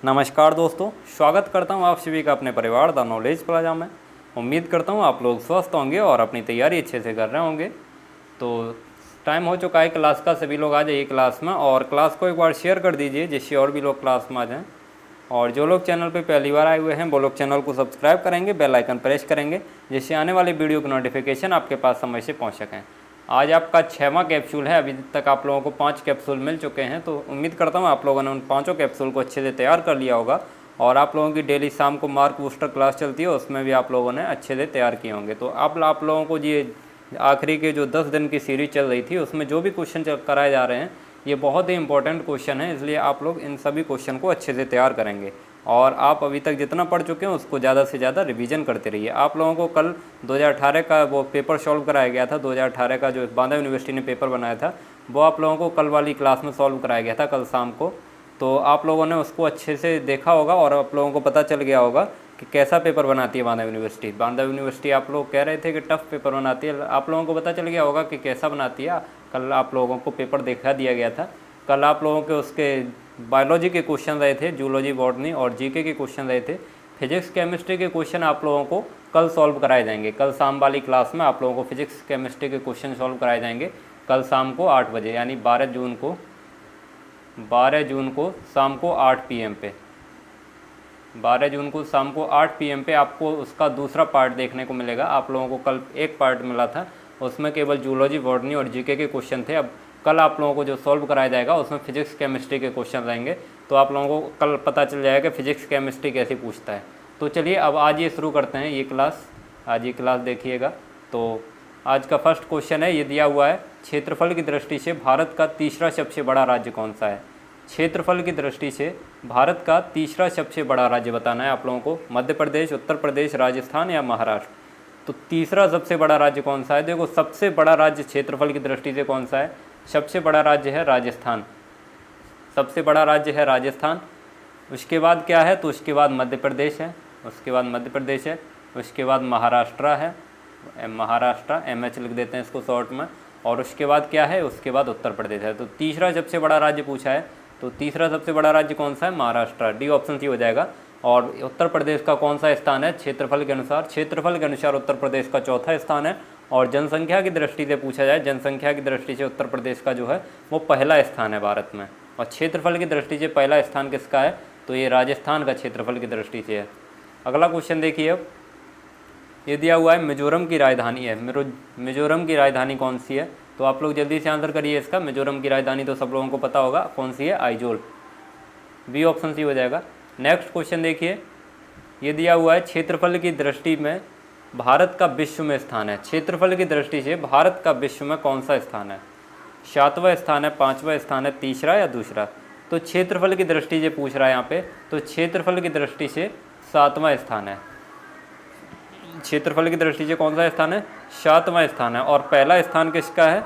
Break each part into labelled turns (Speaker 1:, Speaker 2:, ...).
Speaker 1: नमस्कार दोस्तों, स्वागत करता हूं आप सभी का अपने परिवार द नॉलेज प्लाजा में। उम्मीद करता हूं आप लोग स्वस्थ होंगे और अपनी तैयारी अच्छे से कर रहे होंगे। तो टाइम हो चुका है क्लास का, सभी लोग आ जाइए क्लास में और क्लास को एक बार शेयर कर दीजिए जिससे और भी लोग क्लास में आ जाएँ। और जो लोग चैनल पर पहली बार आए हुए हैं वो लोग चैनल को सब्सक्राइब करेंगे, बेल आइकन प्रेस करेंगे जिससे आने वाली वीडियो की नोटिफिकेशन आपके पास समय से पहुँच सकें। आज आपका 6वां कैप्सूल है। अभी तक आप लोगों को 5 कैप्सूल मिल चुके हैं, तो उम्मीद करता हूँ आप लोगों ने उन 5 कैप्सूल को अच्छे से तैयार कर लिया होगा। और आप लोगों की डेली शाम को मार्क बूस्टर क्लास चलती है, उसमें भी आप लोगों ने अच्छे से तैयार किए होंगे। तो आप लोगों को ये आखिरी के जो 10 दिन की सीरीज चल रही थी उसमें जो भी क्वेश्चन कराए जा रहे हैं ये बहुत ही इंपॉर्टेंट क्वेश्चन है, इसलिए आप लोग इन सभी क्वेश्चन को अच्छे से तैयार करेंगे। और आप अभी तक जितना पढ़ चुके हैं उसको ज़्यादा से ज़्यादा रिवीजन करते रहिए। आप लोगों को कल 2018 का वो पेपर सॉल्व कराया गया था। 2018 का जो बांदा यूनिवर्सिटी ने पेपर बनाया था वो आप लोगों को कल वाली क्लास में सॉल्व कराया गया था, कल शाम को। तो आप लोगों ने उसको अच्छे से देखा होगा और आप लोगों को पता चल गया होगा कि कैसा पेपर बनाती है बांदा यूनिवर्सिटी। बांदा यूनिवर्सिटी आप लोग कह रहे थे कि टफ़ पेपर बनाती है, आप लोगों को पता चल गया होगा कि कैसा बनाती है। कल आप लोगों को पेपर दिखा दिया गया था। कल आप लोगों के उसके बायोलॉजी के क्वेश्चन रहे थे, जूलॉजी, बॉटनी और जीके के क्वेश्चन रहे थे। फिजिक्स केमिस्ट्री के क्वेश्चन आप लोगों को कल सॉल्व कराए जाएंगे। कल शाम वाली क्लास में आप लोगों को फिजिक्स केमिस्ट्री के क्वेश्चन सॉल्व कराए जाएंगे कल शाम को 8 बजे, यानी 12 जून को शाम को 8 PM पे। 12 जून को शाम को 8 PM पे आपको उसका दूसरा पार्ट देखने को मिलेगा। आप लोगों को कल एक पार्ट मिला था, उसमें केवल जूलॉजी, बॉटनी और जीके के क्वेश्चन थे। अब कल आप लोगों को जो सॉल्व कराया जाएगा उसमें फिजिक्स केमिस्ट्री के क्वेश्चन रहेंगे, तो आप लोगों को कल पता चल जाएगा कि फिजिक्स केमिस्ट्री कैसे पूछता है। तो चलिए अब आज ये शुरू करते हैं ये क्लास। आज ये क्लास देखिएगा। तो आज का फर्स्ट क्वेश्चन है, ये दिया हुआ है, क्षेत्रफल की दृष्टि से भारत का तीसरा सबसे बड़ा राज्य कौन सा है। क्षेत्रफल की दृष्टि से भारत का तीसरा सबसे बड़ा राज्य बताना है आप लोगों को। मध्य प्रदेश, उत्तर प्रदेश, राजस्थान या महाराष्ट्र। तो तीसरा सबसे बड़ा राज्य कौन सा है? देखो, सबसे बड़ा राज्य क्षेत्रफल की दृष्टि से कौन सा है? सबसे बड़ा राज्य है राजस्थान। सबसे बड़ा राज्य है राजस्थान। उसके बाद क्या है? तो उसके बाद मध्य प्रदेश है, उसके बाद मध्य प्रदेश है, उसके बाद महाराष्ट्र है, महाराष्ट्र, MH लिख देते हैं इसको शॉर्ट में। और उसके बाद क्या है? उसके बाद उत्तर प्रदेश है। तो तीसरा सबसे बड़ा राज्य पूछा है, तो तीसरा सबसे बड़ा राज्य कौन सा है? महाराष्ट्र। डी ऑप्शन सी हो जाएगा। और उत्तर प्रदेश का कौन सा स्थान है क्षेत्रफल के अनुसार? क्षेत्रफल के अनुसार उत्तर प्रदेश का चौथा स्थान है। और जनसंख्या की दृष्टि से पूछा जाए, जनसंख्या की दृष्टि से उत्तर प्रदेश का जो है वो पहला स्थान है भारत में। और क्षेत्रफल की दृष्टि से पहला स्थान किसका है? तो ये राजस्थान का क्षेत्रफल की दृष्टि से है। अगला क्वेश्चन देखिए, अब ये दिया हुआ है, मिजोरम की राजधानी है। मिजोरम की राजधानी कौन सी है? तो आप लोग जल्दी से आंसर करिए इसका। मिजोरम की राजधानी तो सब लोगों को पता होगा कौन सी है, आइजोल। बी ऑप्शन सी हो जाएगा। नेक्स्ट क्वेश्चन देखिए, ये दिया हुआ है, क्षेत्रफल की दृष्टि में भारत का विश्व में स्थान है। क्षेत्रफल की दृष्टि से भारत का विश्व में कौन सा स्थान है? 7वां स्थान है, 5वां स्थान है, तीसरा या दूसरा? तो क्षेत्रफल की दृष्टि से पूछ रहा है यहाँ पे, तो क्षेत्रफल की दृष्टि से 7वां स्थान है। क्षेत्रफल की दृष्टि से कौन सा स्थान है? 7वां स्थान है। और पहला स्थान किसका है?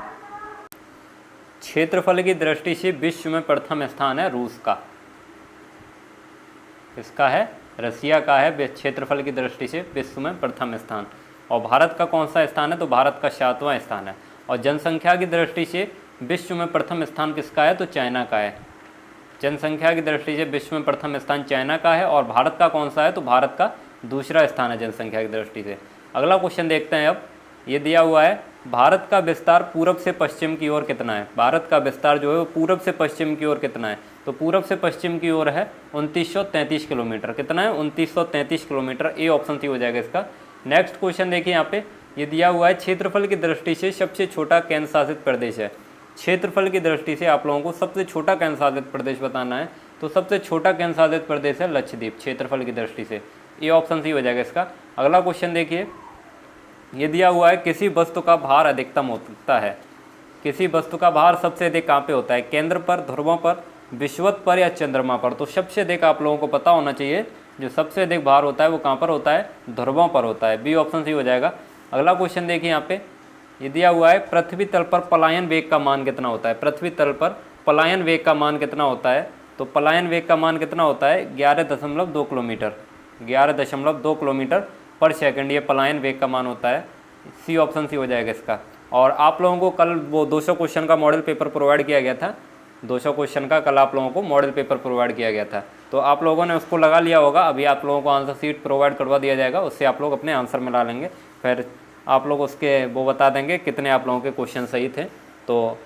Speaker 1: क्षेत्रफल की दृष्टि से विश्व में प्रथम स्थान है रूस का। किसका है? रसिया का है क्षेत्रफल की दृष्टि से विश्व में प्रथम स्थान। और भारत का कौन सा स्थान है? तो भारत का 7वां स्थान है। और जनसंख्या की दृष्टि से विश्व में प्रथम स्थान किसका है? तो चाइना का है। जनसंख्या की दृष्टि से विश्व में प्रथम स्थान चाइना का है। और भारत का कौन सा है? तो भारत का दूसरा स्थान है जनसंख्या की दृष्टि से। अगला क्वेश्चन देखते हैं अब, ये दिया हुआ है, भारत का विस्तार पूरब से पश्चिम की ओर कितना है? भारत का विस्तार जो है वो पूरब से पश्चिम की ओर कितना है? तो पूरब से पश्चिम की ओर है 2933 किलोमीटर। कितना है? 2933 किलोमीटर। ए ऑप्शन सी हो जाएगा इसका। नेक्स्ट क्वेश्चन देखिए यहाँ पे, ये दिया हुआ है, क्षेत्रफल की दृष्टि से सबसे छोटा केंद्र शासित प्रदेश है। क्षेत्रफल की दृष्टि से आप लोगों को सबसे छोटा केंद्र शासित प्रदेश बताना है, तो सबसे छोटा केंद्र शासित प्रदेश है लक्षद्वीप, क्षेत्रफल की दृष्टि से। ये ऑप्शन सी हो जाएगा इसका। अगला क्वेश्चन देखिए, ये दिया हुआ है, किसी वस्तु का भार अधिकतम होता है। किसी वस्तु का भार सबसे अधिक कहाँ पे होता है? केंद्र पर, ध्रुवों पर, विषुवत पर या चंद्रमा पर? तो सबसे अधिक आप लोगों को पता होना चाहिए, जो सबसे अधिक भार होता है वो कहाँ पर होता है? ध्रुवों पर होता है। बी ऑप्शन सी हो जाएगा। अगला क्वेश्चन देखिए यहाँ पे, ये दिया हुआ है, पृथ्वी तल पर पलायन वेग का मान कितना होता है? पृथ्वी तल पर पलायन वेग का मान कितना होता है? तो पलायन वेग का मान कितना होता है? 11.2 किलोमीटर। 11.2 किलोमीटर पर सेकंड ये पलायन वेग का मान होता है। सी ऑप्शन सी हो जाएगा इसका। और आप लोगों को कल वो 200 क्वेश्चन का मॉडल पेपर प्रोवाइड किया गया था। 200 क्वेश्चन का कल आप लोगों को मॉडल पेपर प्रोवाइड किया गया था। तो आप लोगों ने उसको लगा लिया होगा। अभी आप लोगों को आंसर शीट प्रोवाइड करवा दिया जाएगा, उससे आप लोग अपने आंसर मिला लेंगे। फिर आप लोग उसके वो बता देंगे कितने आप लोगों के क्वेश्चन सही थे। तो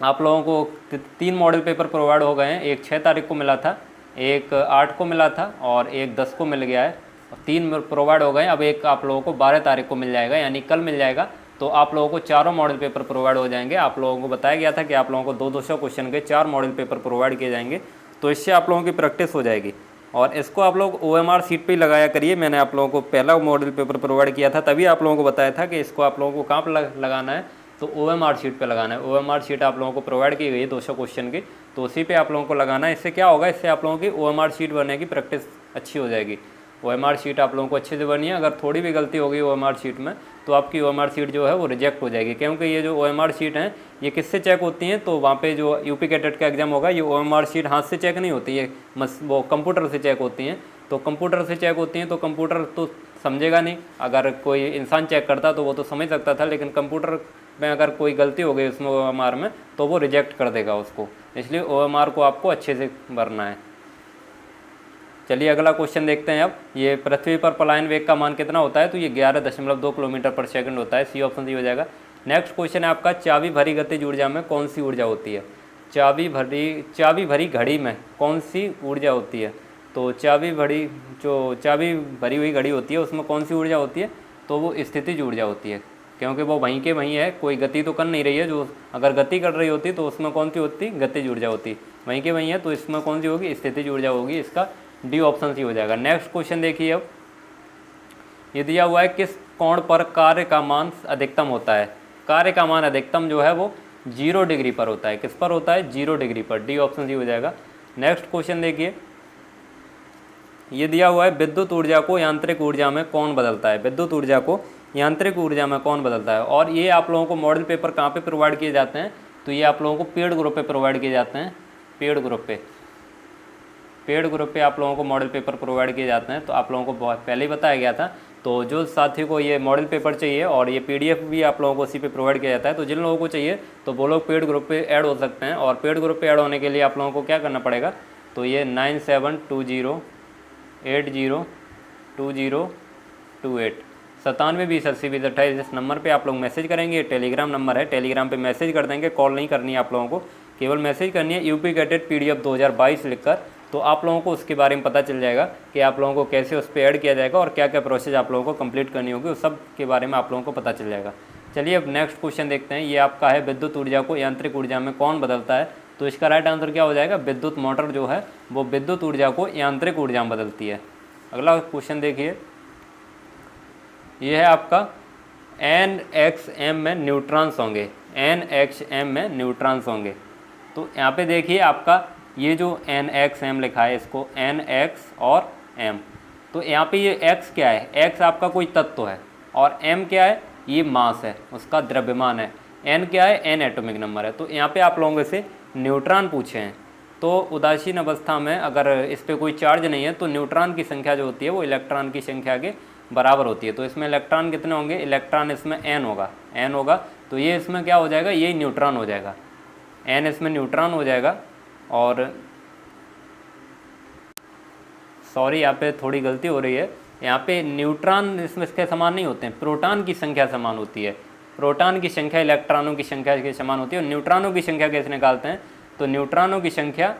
Speaker 1: आप लोगों को 3 मॉडल पेपर प्रोवाइड हो गए हैं। एक 6 तारीख को मिला था, एक 8 को मिला था और एक 10 को मिल गया है। 3 प्रोवाइड हो गए। अब एक आप लोगों को 12 तारीख को मिल जाएगा, यानी कल मिल जाएगा। तो आप लोगों को चारों मॉडल पेपर प्रोवाइड हो जाएंगे। आप लोगों को बताया गया था कि आप लोगों को 200 क्वेश्चन के 4 मॉडल पेपर प्रोवाइड किए जाएंगे। तो इससे आप लोगों की प्रैक्टिस हो जाएगी। और इसको आप लोग OMR शीट पे ही लगाया करिए। मैंने आप लोगों को पहला मॉडल पेपर प्रोवाइड किया था, तभी आप लोगों को बताया था कि इसको आप लोगों को कहाँ पर लगाना है, तो OMR शीट पे लगाना है। OMR शीट आप लोगों को प्रोवाइड की गई है 200 क्वेश्चन की, तो उसी पे आप लोगों को लगाना है। इससे क्या होगा, इससे आप लोगों की OMR शीट बनने की प्रैक्टिस अच्छी हो जाएगी। OMR शीट आप लोगों को अच्छे से बनी है। अगर थोड़ी भी गलती होगी OMR शीट में, तो आपकी OMR शीट जो है वो रिजेक्ट हो जाएगी। क्योंकि ये जो OMR शीट हैं ये किससे चेक होती हैं, तो वहाँ पे जो UP कैडेट का एग्जाम होगा, ये OMR शीट हाथ से चेक नहीं होती है, वो कंप्यूटर से चेक होती हैं। तो कंप्यूटर से चेक होती हैं, तो कंप्यूटर तो समझेगा नहीं। अगर कोई इंसान चेक करता तो वो तो समझ सकता था, लेकिन कंप्यूटर में अगर कोई गलती हो गई उसमें OMR में, तो वो रिजेक्ट कर देगा उसको। इसलिए OMR को आपको अच्छे से भरना है। चलिए अगला क्वेश्चन देखते हैं। अब ये पृथ्वी पर पलायन वेग का मान कितना होता है, तो ये 11.2 किलोमीटर पर सेकंड होता है। सी ऑप्शन सी हो जाएगा। नेक्स्ट क्वेश्चन है आपका, चाबी भरी गतिज ऊर्जा में कौन सी ऊर्जा होती है। चाबी भरी घड़ी में कौन सी ऊर्जा होती है, तो चाबी भरी हुई घड़ी होती है, उसमें कौन सी ऊर्जा होती है, तो वो स्थितिज ऊर्जा होती है। क्योंकि वो वहीं के वहीं है, कोई गति तो कर नहीं रही है। जो अगर गति कर रही होती तो उसमें कौन सी होती, गतिज ऊर्जा होती। वहीं के वहीं है, तो इसमें कौन सी होगी, स्थितिज ऊर्जा होगी। इसका डी ऑप्शन सी हो जाएगा। नेक्स्ट क्वेश्चन देखिए। अब ये दिया हुआ है, किस कोण पर कार्य का मान अधिकतम होता है। कार्य का मान अधिकतम जो है वो 0 डिग्री पर होता है। किस पर होता है, 0 डिग्री पर। डी ऑप्शन सी हो जाएगा। नेक्स्ट क्वेश्चन देखिए। ये दिया हुआ है, विद्युत ऊर्जा को यांत्रिक ऊर्जा में कौन बदलता है। विद्युत ऊर्जा को यांत्रिक ऊर्जा में कौन बदलता है। और ये आप लोगों को मॉडल पेपर कहाँ पे प्रोवाइड किए जाते हैं, तो ये आप लोगों को पेड ग्रुप पे प्रोवाइड किए जाते हैं। पेड ग्रुप पे आप लोगों को मॉडल पेपर प्रोवाइड किए जाते हैं। तो आप लोगों को बहुत पहले ही बताया गया था। तो जो साथी को ये मॉडल पेपर चाहिए और ये PDF भी आप लोगों को उसी पे प्रोवाइड किया जाता है, तो जिन लोगों को चाहिए तो वो लोग पेड ग्रुप पे ऐड हो सकते हैं। और पेड ग्रुप पे ऐड होने के लिए आप लोगों को क्या करना पड़ेगा, तो ये 9720802028 9720802028 इस नंबर पे आप लोग मैसेज करेंगे। टेलीग्राम नंबर है, टेलीग्राम पे मैसेज कर देंगे। कॉल नहीं करनी है आप लोगों को, केवल मैसेज करनी है UP कैडेट PDF 2022 लिखकर। तो आप लोगों को उसके बारे में पता चल जाएगा कि आप लोगों को कैसे उस पर ऐड किया जाएगा और क्या क्या प्रोसेस आप लोगों को कंप्लीट करनी होगी, उस सब के बारे में आप लोगों को पता चल जाएगा। चलिए अब नेक्स्ट क्वेश्चन देखते हैं। ये आपका है, विद्युत ऊर्जा को यांत्रिक ऊर्जा में कौन बदलता है। तो इसका राइट आंसर क्या हो जाएगा, विद्युत मोटर जो है वो विद्युत ऊर्जा को यांत्रिक ऊर्जा में बदलती है। अगला क्वेश्चन देखिए। ये है आपका, NXM में न्यूट्रॉन्स होंगे। NXM में न्यूट्रॉन्स होंगे। तो यहाँ पे देखिए आपका ये जो NXM लिखा है, इसको NX और M। तो यहाँ पे ये X क्या है, X आपका कोई तत्व है और M क्या है, ये मास है, उसका द्रव्यमान है। N क्या है, N एटॉमिक नंबर है। तो यहाँ पे आप लोगों से न्यूट्रॉन पूछे हैं, तो उदासीन अवस्था में अगर इस पर कोई चार्ज नहीं है तो न्यूट्रॉन की संख्या जो होती है वो इलेक्ट्रॉन की संख्या के बराबर होती है। तो इसमें इलेक्ट्रॉन कितने होंगे, इलेक्ट्रॉन इसमें N होगा। तो ये इसमें क्या हो जाएगा, ये न्यूट्रॉन हो जाएगा। N इसमें न्यूट्रॉन हो जाएगा। और सॉरी, यहाँ पे थोड़ी गलती हो रही है। यहाँ पे न्यूट्रॉन इसमें इसके समान नहीं होते हैं, प्रोटॉन की संख्या समान होती है। प्रोटॉन की संख्या इलेक्ट्रॉनों की संख्या के समान होती है। और न्यूट्रॉनों की संख्या कैसे निकालते हैं, तो न्यूट्रॉनों की संख्या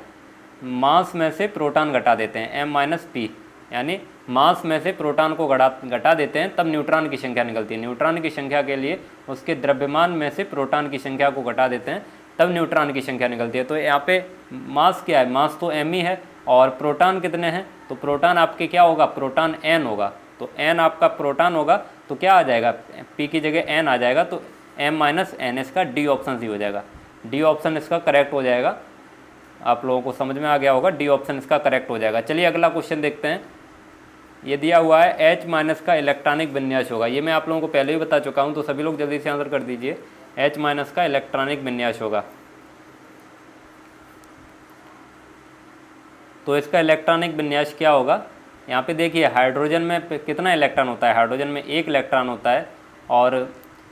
Speaker 1: मास में से प्रोटॉन घटा देते हैं, M-P, यानी मास में से प्रोटॉन को घटा देते हैं, तब न्यूट्रॉन की संख्या निकलती है। न्यूट्रॉन की संख्या के लिए उसके द्रव्यमान में से प्रोटॉन की संख्या को घटा देते हैं, तब न्यूट्रॉन की संख्या निकलती है। तो यहाँ पे मास क्या है, मास तो M ही है। और प्रोटॉन कितने हैं, तो प्रोटॉन आपके क्या होगा, प्रोटॉन N होगा। तो N आपका प्रोटॉन होगा, तो क्या आ जाएगा, P की जगह N आ जाएगा। तो M-N, इसका डी ऑप्शन सी हो जाएगा। डी ऑप्शन इसका करेक्ट हो जाएगा। आप लोगों को समझ में आ गया होगा, डी ऑप्शन इसका करेक्ट हो जाएगा। चलिए अगला क्वेश्चन देखते हैं। ये दिया हुआ है, H- का इलेक्ट्रॉनिक विन्यास होगा। ये मैं आप लोगों को पहले ही बता चुका हूँ, तो सभी लोग जल्दी से आंसर कर दीजिए। H- का इलेक्ट्रॉनिक विन्यास होगा। तो इसका इलेक्ट्रॉनिक विन्यास क्या होगा, यहाँ पे देखिए हाइड्रोजन में कितना इलेक्ट्रॉन होता है, हाइड्रोजन में 1 इलेक्ट्रॉन होता है। और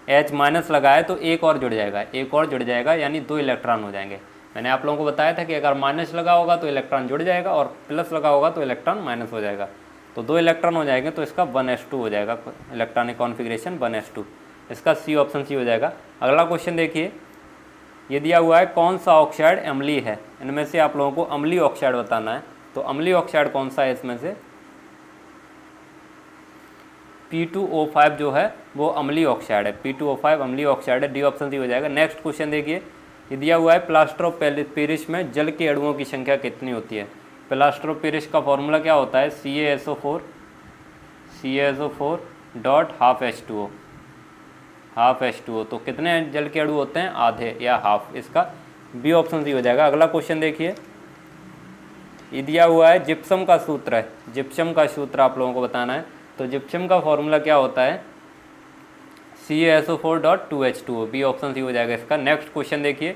Speaker 1: H- लगा है तो एक और जुड़ जाएगा, यानी 2 इलेक्ट्रॉन हो जाएंगे। मैंने आप लोगों को बताया था कि अगर माइनस लगा होगा तो इलेक्ट्रॉन जुड़ जाएगा और प्लस लगा होगा तो इलेक्ट्रॉन माइनस हो जाएगा। तो 2 इलेक्ट्रॉन हो जाएंगे तो इसका 1s2 हो जाएगा, इलेक्ट्रॉनिक कॉन्फ़िगरेशन 1s2। इसका सी ऑप्शन सी हो जाएगा। अगला क्वेश्चन देखिए, ये दिया हुआ है कौन सा ऑक्साइड अम्लीय है। इनमें से आप लोगों को अम्लीय ऑक्साइड बताना है। तो अम्लीय ऑक्साइड कौन सा है इसमें से? P2O5 जो है वो अम्लीय ऑक्साइड है। P2O5 अम्लीय ऑक्साइड है, डी ऑप्शन सी हो जाएगा। नेक्स्ट क्वेश्चन देखिए, ये दिया हुआ है प्लास्टर ऑफ पेरिस में जल के अणुओं की संख्या कितनी होती है। प्लास्टर ऑफ पेरिस का फॉर्मूला क्या होता है? CaSO4 dot half H2O। तो कितने जल के अणु होते हैं? आधे या हाफ। इसका बी ऑप्शन सी हो जाएगा। अगला क्वेश्चन देखिए, ये दिया हुआ है जिप्सम का सूत्र है। जिप्सम का सूत्र आप लोगों को बताना है। तो जिप्सम का फॉर्मूला क्या होता है? CaSO4 dot 2H2O। B option C हो जाएगा इसका। नेक्स्ट क्वेश्चन देखिए,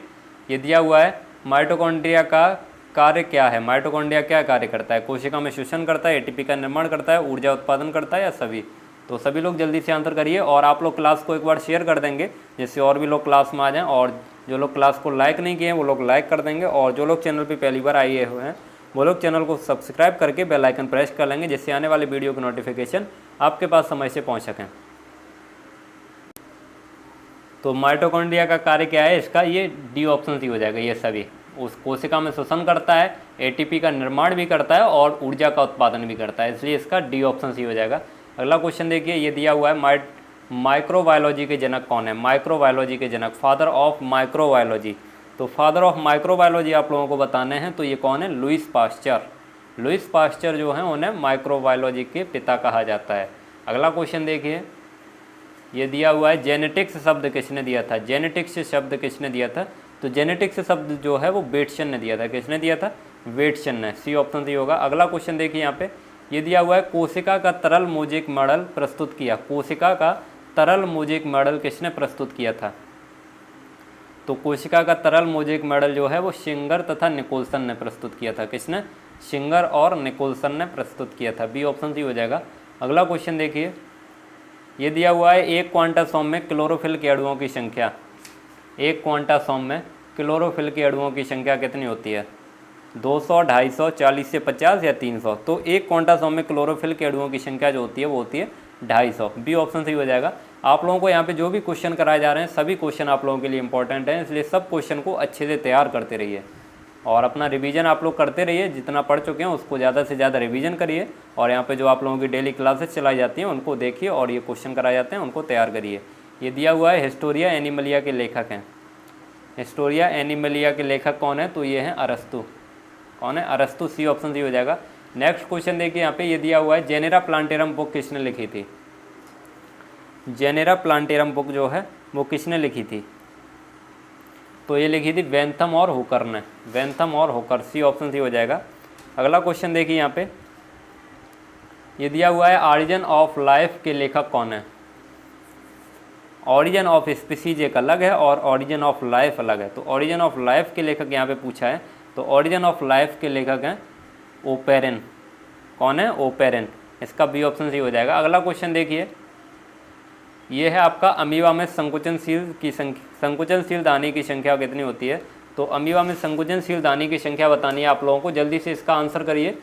Speaker 1: ये दिया हुआ है माइटोकॉन्ड्रिया का कार्य क्या है। माइटोकॉन्ड्रिया क्या कार्य करता है? कोशिका में श्वसन करता है, एटीपी का निर्माण करता है, ऊर्जा उत्पादन करता है, या सभी? तो सभी लोग जल्दी से आंसर करिए और आप लोग क्लास को एक बार शेयर कर देंगे जिससे और भी लोग क्लास में आ जाएं। और जो लोग क्लास को लाइक नहीं किए हैं वो लोग लाइक कर देंगे, और जो लोग चैनल पे पहली बार आए हुए हैं वो लोग चैनल को सब्सक्राइब करके बेल आइकन प्रेस कर लेंगे, जिससे आने वाली वीडियो की नोटिफिकेशन आपके पास समय से पहुँच सकें। तो माइटोकॉन्ड्रिया का कार्य क्या है इसका? ये डी ऑप्शन सी हो जाएगा। ये सभी उस कोशिका में श्वसन करता है, एटीपी का निर्माण भी करता है और ऊर्जा का उत्पादन भी करता है, इसलिए इसका डी ऑप्शन सी हो जाएगा। अगला क्वेश्चन देखिए, ये दिया हुआ है माइक्रोबायोलॉजी के जनक कौन है। माइक्रोबायोलॉजी के जनक, फादर ऑफ माइक्रोबायोलॉजी। तो फादर ऑफ माइक्रोबायोलॉजी आप लोगों को बताने हैं। तो ये कौन है? Lewis pasture. लुईस पास्चर जो है उन्हें माइक्रोबायोलॉजी के पिता कहा जाता है। अगला क्वेश्चन देखिए, ये दिया हुआ है जेनेटिक्स शब्द किसने दिया था। जेनेटिक्स शब्द किसने दिया था? तो जेनेटिक्स शब्द जो है वो बेटसन ने दिया था। किसने दिया था? बेटसन ने। सी ऑप्शन सी होगा। अगला क्वेश्चन देखिए, यहाँ पे ये दिया हुआ है कोशिका का तरल मोजेक मॉडल प्रस्तुत किया। कोशिका का तरल मोजेक मॉडल किसने प्रस्तुत किया था? तो कोशिका का तरल मोजेक मॉडल जो है वो शिंगर तथा निकोलसन ने प्रस्तुत किया था। किसने? शिंगर और निकोलसन ने प्रस्तुत किया था। बी ऑप्शन सी हो जाएगा। अगला क्वेश्चन देखिए, ये दिया हुआ है एक क्वांटासोम में क्लोरोफिल के अणुओं की संख्या। एक क्वांटासोम में क्लोरोफिल के अणुओं की संख्या कितनी होती है? 200, 250, 40 से 50 या 300? तो एक क्वांटासोम में क्लोरोफिल के अणुओं की संख्या जो होती है वो होती है 250। बी ऑप्शन सही हो जाएगा। आप लोगों को यहाँ पे जो भी क्वेश्चन कराए जा रहे हैं सभी क्वेश्चन आप लोगों के लिए इंपॉर्टेंट हैं, इसलिए सब क्वेश्चन को अच्छे से तैयार करते रहिए और अपना रिवीजन आप लोग करते रहिए। जितना पढ़ चुके हैं उसको ज़्यादा से ज़्यादा रिवीजन करिए, और यहाँ पे जो आप लोगों की डेली क्लासेस चलाई जाती हैं उनको देखिए और ये क्वेश्चन कराए जाते हैं उनको तैयार करिए। ये दिया हुआ है हिस्टोरिया एनिमलिया के लेखक हैं। हिस्टोरिया एनिमलिया के लेखक कौन है? तो ये हैं अरस्तु। कौन है? अरस्तु। सी ऑप्शन सी हो जाएगा। नेक्स्ट क्वेश्चन देखिए, यहाँ पे ये दिया हुआ है जेनेरा प्लांटेरम बुक किसने लिखी थी। जेनेरा प्लांटेरम बुक जो है वो किसने लिखी थी? तो ये लिखी थी वेंथम और हुकर ने। वेंथम और हुकर। सी ऑप्शन सी हो जाएगा। अगला क्वेश्चन देखिए, यहाँ पे ये दिया हुआ है ऑरिजिन ऑफ लाइफ के लेखक कौन है। ऑरिजिन ऑफ स्पीसीज एक अलग है और ऑरिजिन ऑफ लाइफ अलग है। तो ऑरिजिन ऑफ लाइफ के लेखक यहाँ पे पूछा है, तो ऑरिजिन ऑफ लाइफ के लेखक हैं ओपेरन। कौन है? ओपेरन। इसका बी ऑप्शन सी हो जाएगा। अगला क्वेश्चन देखिए, ये है आपका अमीबा में संकुचनशील दानी की संख्या कितनी होती है। तो अमीबा में संकुचनशील दानी की संख्या बतानी है आप लोगों को, जल्दी से इसका आंसर करिए।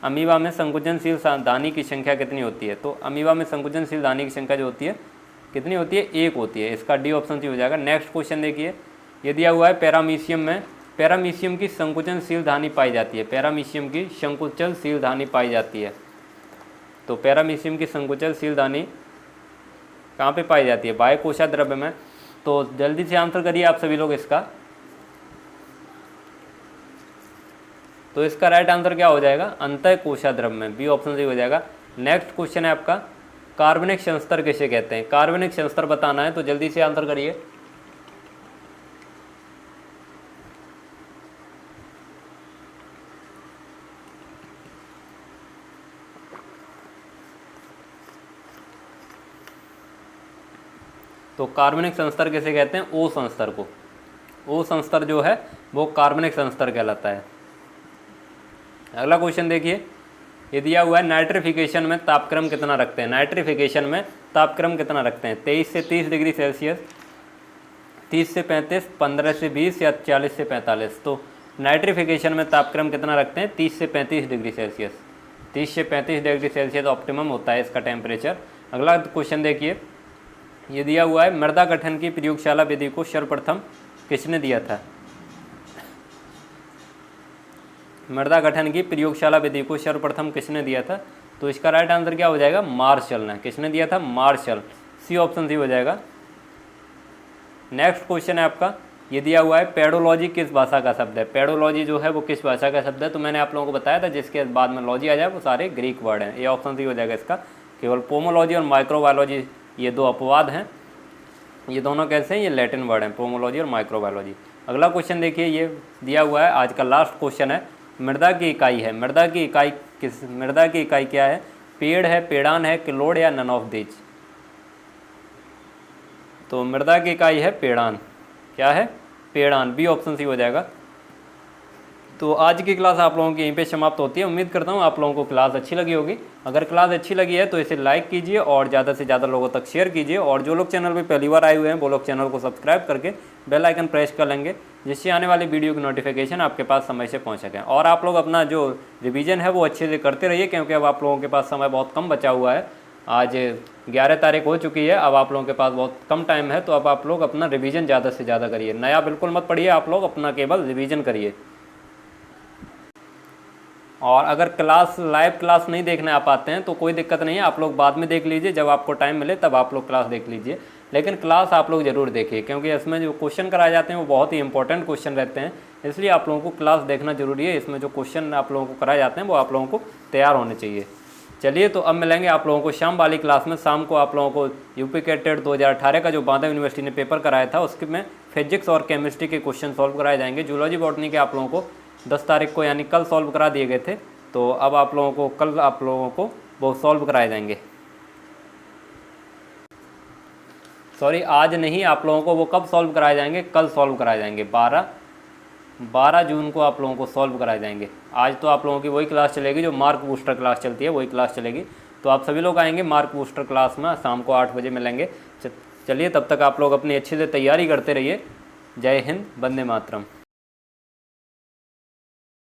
Speaker 1: अमीबा में संकुचनशील दानी की संख्या कितनी होती है? तो अमीबा में संकुचनशील दानी की संख्या जो होती है कितनी होती है? 1 होती है। इसका डी ऑप्शन सी हो जाएगा। नेक्स्ट क्वेश्चन देखिए, ये दिया हुआ है पैरामीशियम में पैरामीशियम की संकुचनशील धानी पाई जाती है। पैरामीशियम की संकुचनशील धानी पाई जाती है। तो पैरामीशियम की संकुचनशील धानी कहाँ पे पाई जाती है? बाह्य कोशिका द्रव्य में। तो जल्दी से आंसर करिए आप सभी लोग इसका। तो इसका राइट आंसर क्या हो जाएगा? अंतः कोशिका द्रव्य में। बी ऑप्शन सही हो जाएगा। नेक्स्ट क्वेश्चन है आपका कार्बनिक संस्तर किसे कहते हैं। कार्बनिक संस्तर बताना है, तो जल्दी से आंसर करिए। तो कार्बनिक संस्तर किसे कहते हैं? ओ संस्तर को। ओ संस्तर जो है वो कार्बनिक संस्तर कहलाता है। अगला क्वेश्चन देखिए, ये दिया हुआ है नाइट्रिफिकेशन में तापक्रम कितना रखते हैं। नाइट्रिफिकेशन में तापक्रम कितना रखते हैं? 23 से 30 डिग्री सेल्सियस, 30 से 35, 15 से 20 या 40 से 45। तो नाइट्रिफिकेशन में तापक्रम कितना रखते हैं? 30 से 35 डिग्री सेल्सियस। 30 से 35 डिग्री सेल्सियस ऑप्टिमम होता है इसका टेम्परेचर। अगला क्वेश्चन देखिए, ये दिया हुआ है, मृदा गठन की प्रयोगशाला विधि को सर्वप्रथम किसने दिया था? मृदा गठन की प्रयोगशाला विधि को सर्वप्रथम किसने दिया था? तो इसका राइट आंसर क्या हो जाएगा? मार्शल ने। किसने दिया था? मार्शल। सी ऑप्शन सी हो जाएगा। नेक्स्ट क्वेश्चन है आपका, ये दिया हुआ है, पेडोलॉजी किस भाषा का शब्द है? पेडोलॉजी जो है वो किस भाषा का शब्द है? तो मैंने आप लोगों को बताया था जिसके बाद में लॉजी आ जाए वो सारे ग्रीक वर्ड हैं। ये ऑप्शन सी हो जाएगा इसका। केवल पोमोलॉजी और माइक्रोबायोलॉजी ये दो अपवाद हैं। ये दोनों कैसे हैं? ये लैटिन वर्ड हैं, पोमोलॉजी और माइक्रोबायोलॉजी। अगला क्वेश्चन देखिए, ये दिया हुआ है, आज का लास्ट क्वेश्चन है, मृदा की इकाई है। मृदा की इकाई क्या है? पेड़ है, पेड़ान है, किलोड़ या नन ऑफ दीज? तो मृदा की इकाई है पेड़ान। क्या है? पेड़ान। बी ऑप्शन सी हो जाएगा। तो आज की क्लास आप लोगों की यहीं पे समाप्त होती है। उम्मीद करता हूँ आप लोगों को क्लास अच्छी लगी होगी। अगर क्लास अच्छी लगी है तो इसे लाइक कीजिए और ज़्यादा से ज़्यादा लोगों तक शेयर कीजिए। और जो लोग चैनल पे पहली बार आए हुए हैं वो लोग चैनल को सब्सक्राइब करके बेल आइकन प्रेस कर लेंगे, जिससे आने वाली वीडियो की नोटिफिकेशन आपके पास समय से पहुँच सकें। और आप लोग अपना जो रिविज़न है वो अच्छे से करते रहिए, क्योंकि अब आप लोगों के पास समय बहुत कम बचा हुआ है। आज 11 तारीख हो चुकी है, अब आप लोगों के पास बहुत कम टाइम है, तो अब आप लोग अपना रिवीजन ज़्यादा से ज़्यादा करिए। नया बिल्कुल मत पढ़िए, आप लोग अपना केवल रिवीजन करिए। और अगर लाइव क्लास नहीं देखने आप आते हैं तो कोई दिक्कत नहीं है, आप लोग बाद में देख लीजिए, जब आपको टाइम मिले तब आप लोग क्लास देख लीजिए। लेकिन क्लास आप लोग ज़रूर देखिए, क्योंकि इसमें जो क्वेश्चन कराए जाते हैं वो बहुत ही इंपॉर्टेंट क्वेश्चन रहते हैं, इसलिए आप लोगों को क्लास देखना जरूरी है। इसमें जो क्वेश्चन आप लोगों को कराए जाते हैं वो आप लोगों को तैयार होने चाहिए। चलिए, तो अब मिलेंगे आप लोगों को शाम वाली क्लास में। शाम को आप लोगों को यूपी कैट 2018 का जो बांदा यूनिवर्सिटी ने पेपर कराया था उसके में फिजिक्स और केमिस्ट्री के क्वेश्चन सॉल्व कराए जाएंगे। जूलॉजी बॉटनी के आप लोगों को 10 तारीख को यानी कल सॉल्व करा दिए गए थे, तो अब आप लोगों को कल वो सॉल्व कराए जाएंगे। सॉरी, आज नहीं, आप लोगों को वो कब सॉल्व कराए जाएंगे? कल सॉल्व कराए जाएंगे। 12 जून को आप लोगों को सॉल्व कराए जाएंगे। आज तो आप लोगों की वही क्लास चलेगी जो मार्क बूस्टर क्लास चलती है, वही क्लास चलेगी। तो आप सभी लोग आएंगे मार्क बूस्टर क्लास में, शाम को 8 बजे मिलेंगे। चलिए, तब तक आप लोग अपनी अच्छे से तैयारी करते रहिए। जय हिंद, वंदे मातरम।